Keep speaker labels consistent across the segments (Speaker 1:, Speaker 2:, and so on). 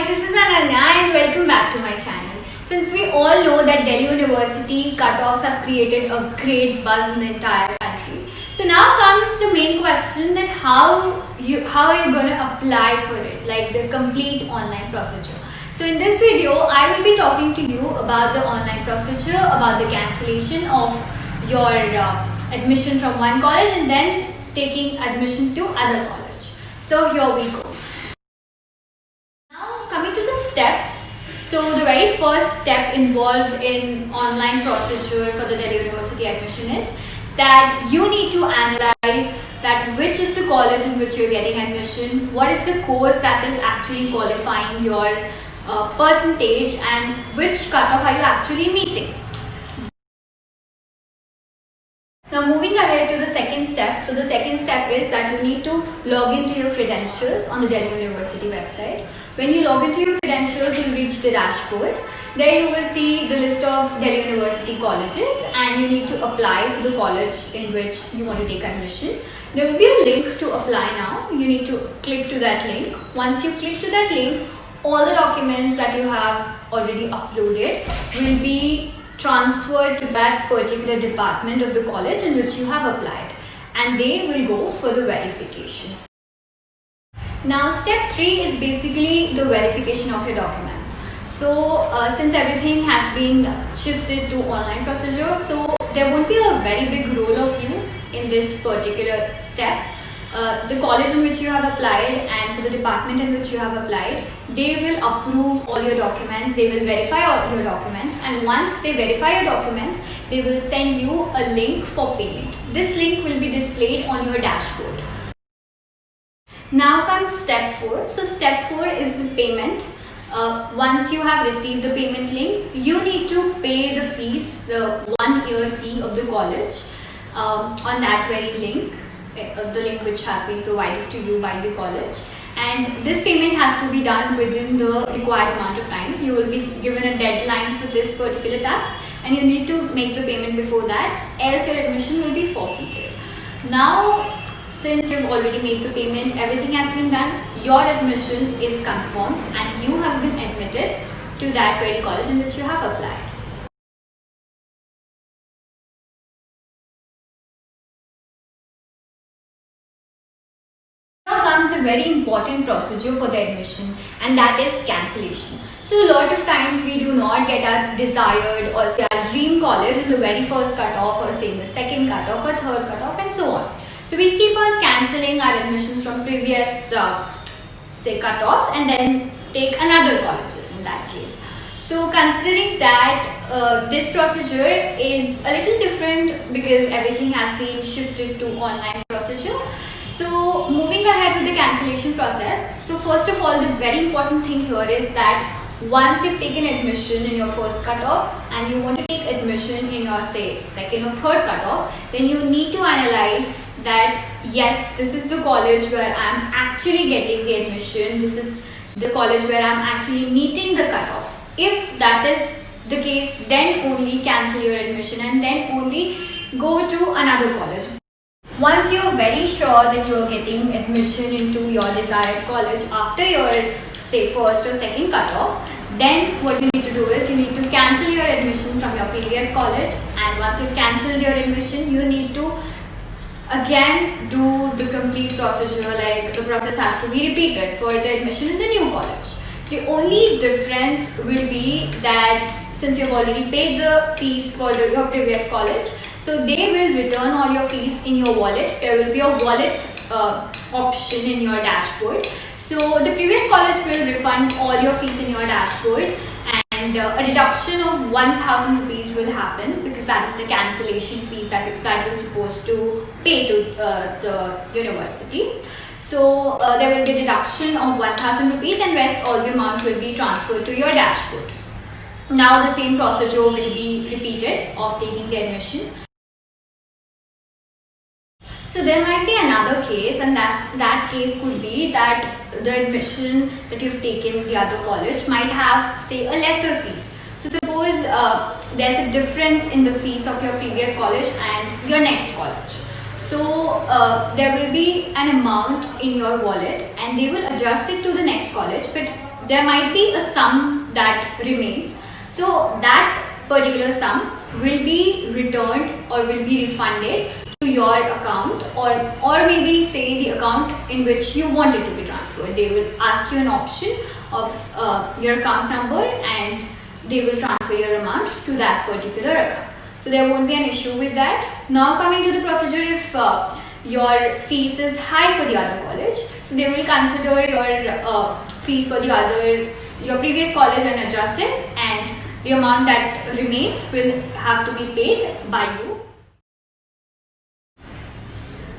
Speaker 1: guys, this is Ananya and welcome back to my channel. Since we all know that Delhi University cutoffs have created a great buzz in the entire country. So now comes the main question that how are you going to apply for it, like the complete online procedure. So in this video, I will be talking to you about the online procedure, about the cancellation of your admission from one college and then taking admission to other college. So here we go. Now coming to the steps. So the very first step involved in online procedure for the Delhi University admission is that you need to analyze that which is the college in which you're getting admission, what is the course that is actually qualifying your percentage, and which cutoff are you actually meeting. Now moving ahead to the second step. So the second step is that you need to log into your credentials on the Delhi University website. When you log into your credentials, you'll reach the dashboard. There you will see the list of Delhi University colleges and you need to apply for the college in which you want to take admission. There will be a link to apply now. You need to click to that link. Once you click to that link, all the documents that you have already uploaded will be transferred to that particular department of the college in which you have applied, and they will go for the verification. Now step 3 is basically the verification of your documents. So since everything has been shifted to online procedure, so there won't be a very big role of you in this particular step. The college in which you have applied and for the department in which you have applied, they will approve all your documents, they will verify all your documents, and once they verify your documents, they will send you a link for payment. This link will be displayed on your dashboard. Now comes step 4. So step 4 is the payment. Once you have received the payment link, you need to pay the fees, the 1-year fee of the college on that very link. The link which has been provided to you by the college, and this payment has to be done within the required amount of time. You will be given a deadline for this particular task and you need to make the payment before that, else your admission will be forfeited. Now since you've already made the payment, everything has been done, your admission is confirmed and you have been admitted to that very college in which you have applied. Now comes a very important procedure for the admission, and that is cancellation. So a lot of times we do not get our desired or say our dream college in the very first cutoff, or say in the second cutoff or third cutoff, and so on. So we keep on cancelling our admissions from previous say cutoffs and then take another colleges in that case. So considering that this procedure is a little different because everything has been shifted to online procedure. So moving ahead with the cancellation process, so first of all, the very important thing here is that once you've taken admission in your first cutoff and you want to take admission in your say second or third cutoff, then you need to analyze that yes, this is the college where I'm actually getting the admission, this is the college where I'm actually meeting the cutoff. If that is the case, then only cancel your admission and then only go to another college. Once you're very sure that you're getting admission into your desired college after your say first or second cutoff, then what you need to do is you need to cancel your admission from your previous college, and once you've cancelled your admission, you need to again do the complete procedure, like the process has to be repeated for the admission in the new college. The only difference will be that since you've already paid the fees for your previous college, so they will return all your fees in your wallet. There will be a wallet option in your dashboard. So the previous college will refund all your fees in your dashboard, and a deduction of 1,000 rupees will happen because that is the cancellation fees that you're supposed to pay to the university. So there will be a deduction of 1,000 rupees and rest all the amount will be transferred to your dashboard. Now the same procedure will be repeated of taking the admission. So there might be another case, and that case could be that the admission that you've taken in the other college might have say a lesser fees. So suppose there's a difference in the fees of your previous college and your next college. So there will be an amount in your wallet and they will adjust it to the next college, but there might be a sum that remains. So that particular sum will be returned or will be refunded to your account, or maybe say the account in which you want it to be transferred. They will ask you an option of your account number and they will transfer your amount to that particular account. So there won't be an issue with that. Now coming to the procedure, if your fees is high for the other college, so they will consider your fees for your previous college and adjust it, and the amount that remains will have to be paid by you.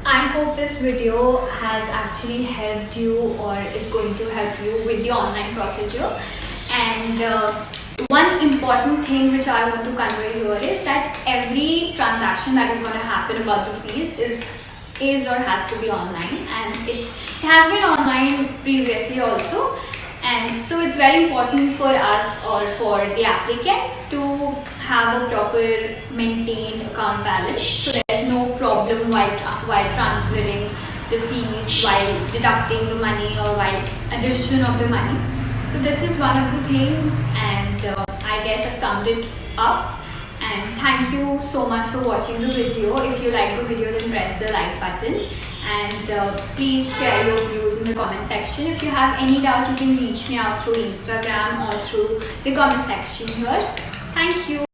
Speaker 1: I hope this video has actually helped you or is going to help you with the online procedure. And one important thing which I want to convey here is that every transaction that is going to happen about the fees is or has to be online, and it has been online previously also. And so it's very important for us or for the applicants to have a proper maintained account balance, so there's no problem while transferring the fees, while deducting the money, or while addition of the money. So this is one of the things, and I guess I've summed it up. And thank you so much for watching the video. If you like the video, then press the like button, and please share your views in the comment section. If you have any doubt, you can reach me out through Instagram or through the comment section here. Thank you.